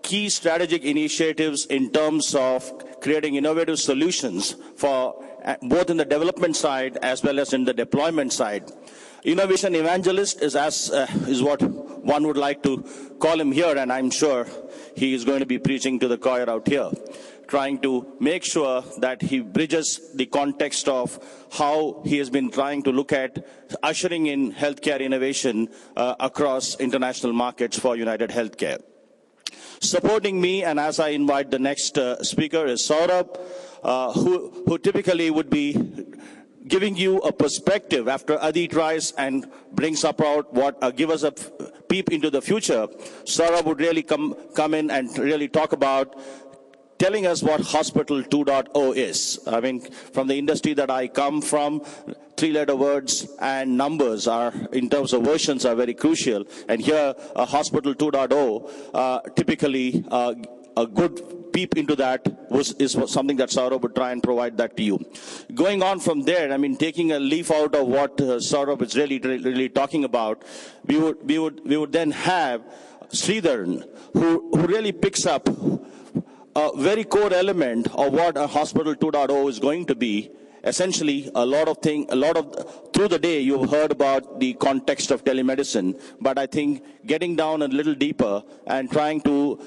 key strategic initiatives in terms of creating innovative solutions for both in the development side as well as in the deployment side. Innovation evangelist is what one would like to call him here, and I'm sure he is going to be preaching to the choir out here, trying to make sure that he bridges the context of how he has been trying to look at ushering in healthcare innovation across international markets for United Healthcare. Supporting me, and as I invite the next speaker, is Saurabh, who typically would be giving you a perspective after Adi tries and brings up out give us a peep into the future. Saurabh would really come in and really talk about telling us what Hospital 2.0 is. I mean, from the industry that I come from, three-letter words and numbers are, in terms of versions, are very crucial. And here, Hospital 2.0, typically, a good peep into that is something that Saurabh would try and provide that to you. Going on from there, I mean, taking a leaf out of what Saurabh is really talking about, we would then have Sridharan, who really picks up a very core element of what a Hospital 2.0 is going to be. Essentially, through the day you've heard about the context of telemedicine, but I think getting down a little deeper and trying to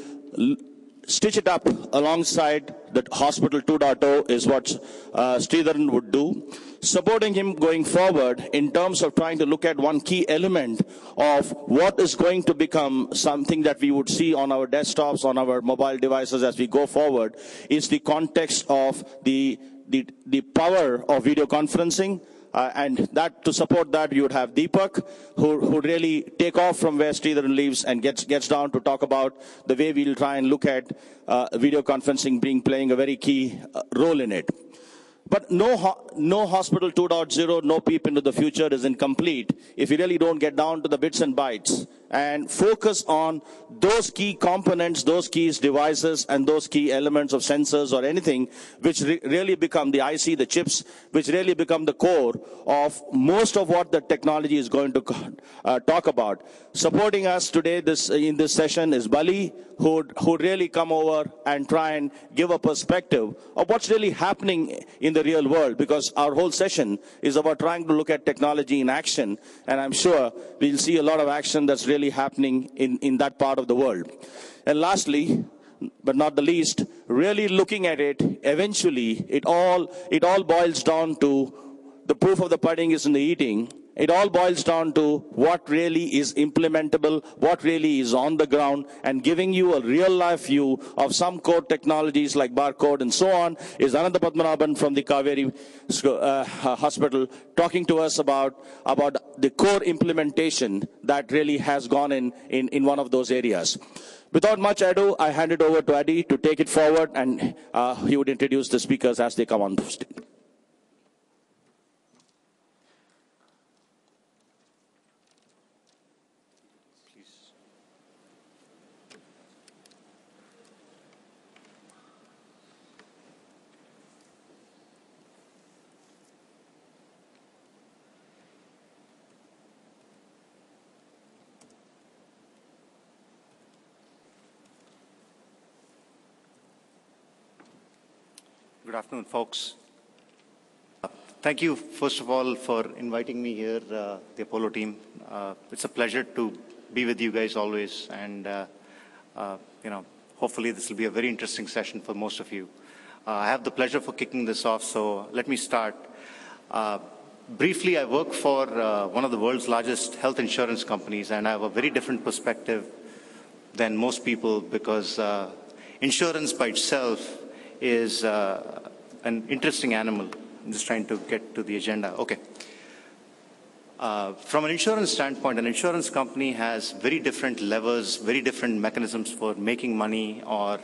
stitch it up alongside the Hospital 2.0 is what Sridharan would do. Supporting him going forward in terms of trying to look at one key element of what is going to become something that we would see on our desktops, on our mobile devices as we go forward, is the context of the power of video conferencing. And that, to support that, you would have Deepak, who really take off from where Sridharan leaves and gets down to talk about the way we'll try and look at video conferencing playing a very key role in it. But no Hospital 2.0, no peep into the future is incomplete if you really don't get down to the bits and bytes and focus on those key components, those key devices, and those key elements of sensors or anything which really become the IC, the chips, which really become the core of most of what the technology is going to talk about. Supporting us today in this session is Bali, who really come over and try and give a perspective of what's really happening in the real world, because our whole session is about trying to look at technology in action, and I'm sure we'll see a lot of action that's really happening in that part of the world. And lastly, but not the least, really looking at it, eventually it all boils down to the proof of the pudding is in the eating. It all boils down to what really is implementable, what really is on the ground, and giving you a real-life view of some core technologies like barcode and so on is Ananda Padmanabhan from the Kaveri Hospital talking to us about the core implementation that really has gone in one of those areas. Without much ado, I hand it over to Adi to take it forward, and he would introduce the speakers as they come on stage. Good afternoon, folks. Thank you, first of all, for inviting me here, the Apollo team. It's a pleasure to be with you guys always, and hopefully this will be a very interesting session for most of you. I have the pleasure for kicking this off, so let me start. Briefly, I work for one of the world's largest health insurance companies, and I have a very different perspective than most people because insurance by itself is an interesting animal. I'm just trying to get to the agenda. Okay. From an insurance standpoint, an insurance company has very different levers, very different mechanisms for making money or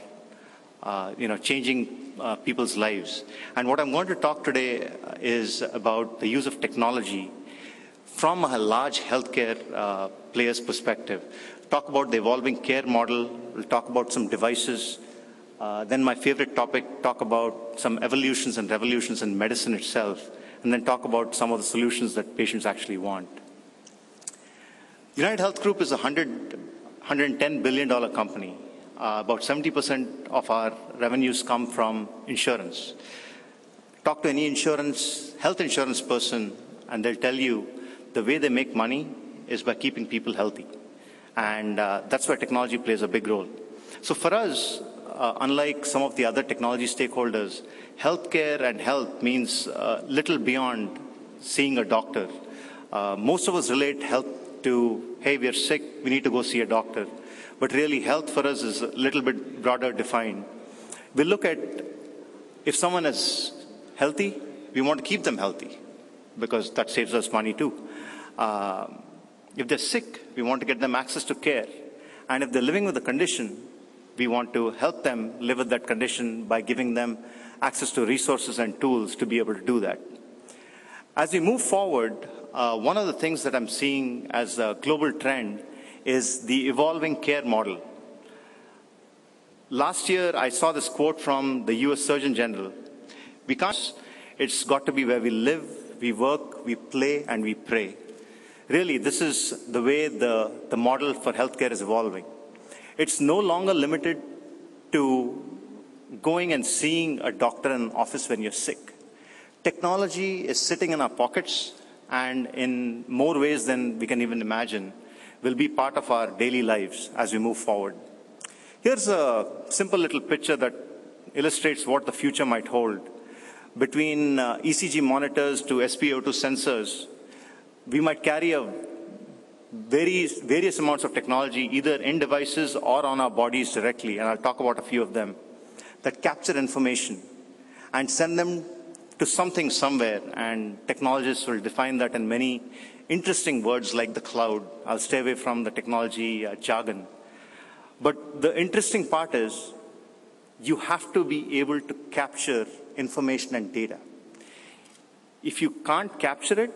changing people's lives. And what I'm going to talk today is about the use of technology from a large healthcare player's perspective. Talk about the evolving care model. We'll talk about some devices. Then my favorite topic, talk about some evolutions and revolutions in medicine itself, and then talk about some of the solutions that patients actually want. United Health Group is a $110 billion company. About 70% of our revenues come from insurance. Talk to any health insurance person, and they'll tell you the way they make money is by keeping people healthy. And that's where technology plays a big role. So for us, unlike some of the other technology stakeholders, healthcare and health means little beyond seeing a doctor. Most of us relate health to, hey, we are sick, we need to go see a doctor. But really, health for us is a little bit broader defined. We look at if someone is healthy, we want to keep them healthy because that saves us money too. If they're sick, we want to get them access to care. And if they're living with a condition, we want to help them live with that condition by giving them access to resources and tools to be able to do that. As we move forward, one of the things that I'm seeing as a global trend is the evolving care model. Last year, I saw this quote from the US Surgeon General. It's got to be where we live, we work, we play, and we pray. Really, this is the way the model for healthcare is evolving. It's no longer limited to going and seeing a doctor in an office when you're sick. Technology is sitting in our pockets, and in more ways than we can even imagine, will be part of our daily lives as we move forward. Here's a simple little picture that illustrates what the future might hold. Between ECG monitors to SpO2 sensors, we might carry a various amounts of technology, either in devices or on our bodies directly, and I'll talk about a few of them, that capture information and send them to something somewhere, and technologists will define that in many interesting words like the cloud. I'll stay away from the technology jargon. But the interesting part is you have to be able to capture information and data. If you can't capture it,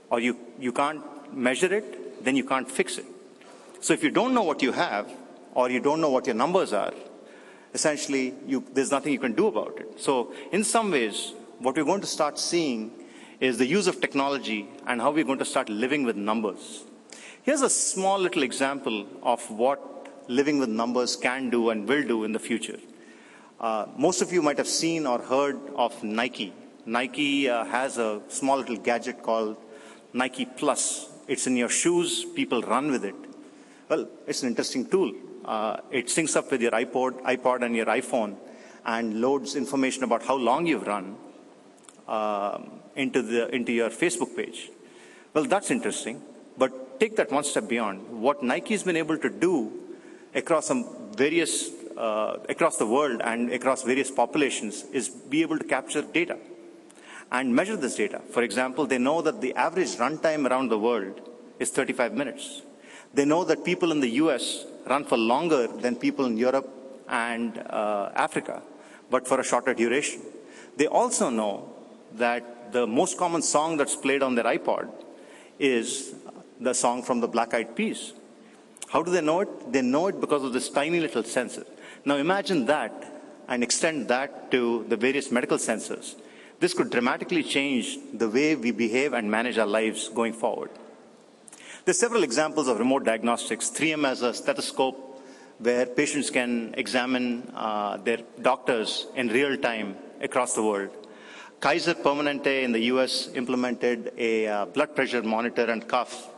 or you can't measure it, then you can't fix it. So if you don't know what you have, or you don't know what your numbers are, essentially there's nothing you can do about it. So in some ways, what we're going to start seeing is the use of technology and how we're going to start living with numbers. Here's a small little example of what living with numbers can do and will do in the future. Most of you might have seen or heard of Nike. Nike has a small little gadget called Nike Plus. It's in your shoes, people run with it. Well, it's an interesting tool. It syncs up with your iPod and your iPhone and loads information about how long you've run into your Facebook page. Well, that's interesting, but take that one step beyond. What Nike's been able to do across the world and across various populations is be able to capture data and measure this data. For example, they know that the average runtime around the world is 35 minutes. They know that people in the US run for longer than people in Europe and Africa, but for a shorter duration. They also know that the most common song that's played on their iPod is the song from the Black Eyed Peas. How do they know it? They know it because of this tiny little sensor. Now imagine that and extend that to the various medical sensors. This could dramatically change the way we behave and manage our lives going forward. There's several examples of remote diagnostics. 3M has a stethoscope where patients can examine their doctors in real time across the world. Kaiser Permanente in the US implemented a blood pressure monitor and cuff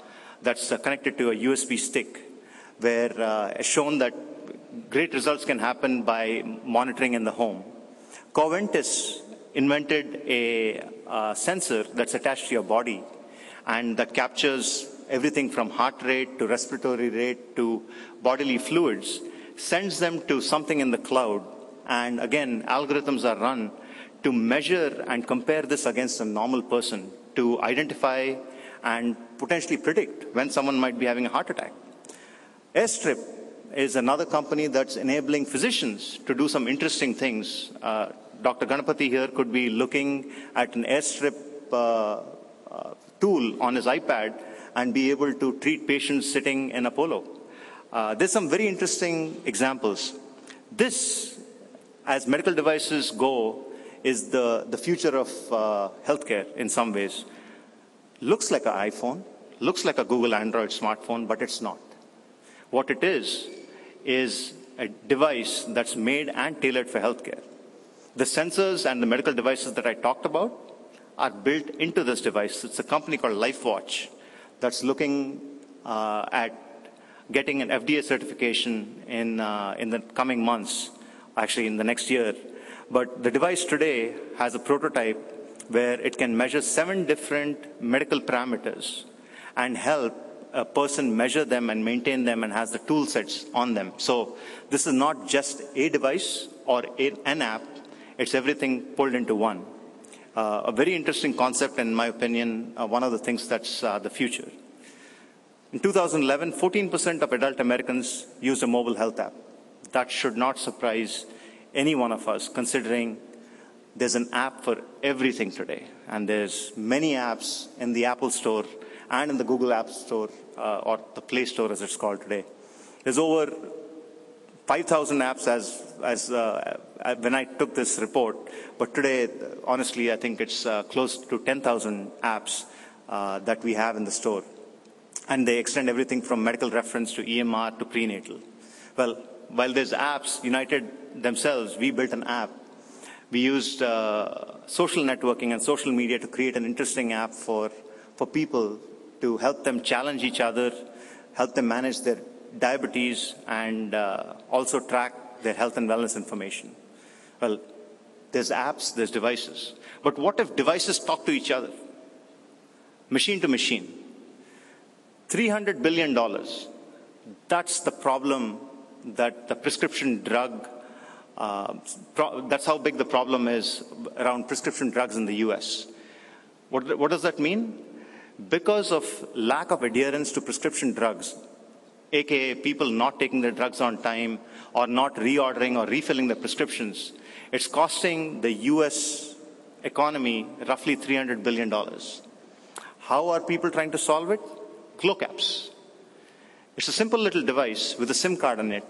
that's connected to a USB stick, where it's shown that great results can happen by monitoring in the home. Coventis invented a sensor that's attached to your body and that captures everything from heart rate to respiratory rate to bodily fluids, sends them to something in the cloud, and again, algorithms are run to measure and compare this against a normal person to identify and potentially predict when someone might be having a heart attack. Airstrip is another company that's enabling physicians to do some interesting things. Dr. Ganapathy here could be looking at an Airstrip tool on his iPad and be able to treat patients sitting in Apollo. There's some very interesting examples. This, as medical devices go, is the future of healthcare in some ways. Looks like an iPhone, looks like a Google Android smartphone, but it's not. What it is a device that's made and tailored for healthcare. The sensors and the medical devices that I talked about are built into this device. It's a company called LifeWatch that's looking at getting an FDA certification in the coming months, actually in the next year. But the device today has a prototype where it can measure 7 different medical parameters and help a person measure them and maintain them, and has the tool sets on them. So this is not just a device or an app, it's everything pulled into one. A very interesting concept, in my opinion, one of the things that's the future. In 2011, 14% of adult Americans used a mobile health app. That should not surprise any one of us, considering there's an app for everything today. And there's many apps in the Apple Store and in the Google App Store, or the Play Store as it's called today. There's over 5,000 apps as when I took this report, but today, honestly, I think it's close to 10,000 apps that we have in the store. And they extend everything from medical reference to EMR to prenatal. Well, while there's apps, United themselves, we built an app. We used social networking and social media to create an interesting app for people to help them challenge each other, help them manage their diabetes, and also track their health and wellness information. Well, there's apps, there's devices. But what if devices talk to each other? Machine to machine. $300 billion. That's the problem that the prescription drug, that's how big the problem is around prescription drugs in the US. What does that mean? Because of lack of adherence to prescription drugs, aka people not taking their drugs on time or not reordering or refilling their prescriptions, it's costing the US economy roughly $300 billion. How are people trying to solve it? Cloak apps. It's a simple little device with a SIM card on it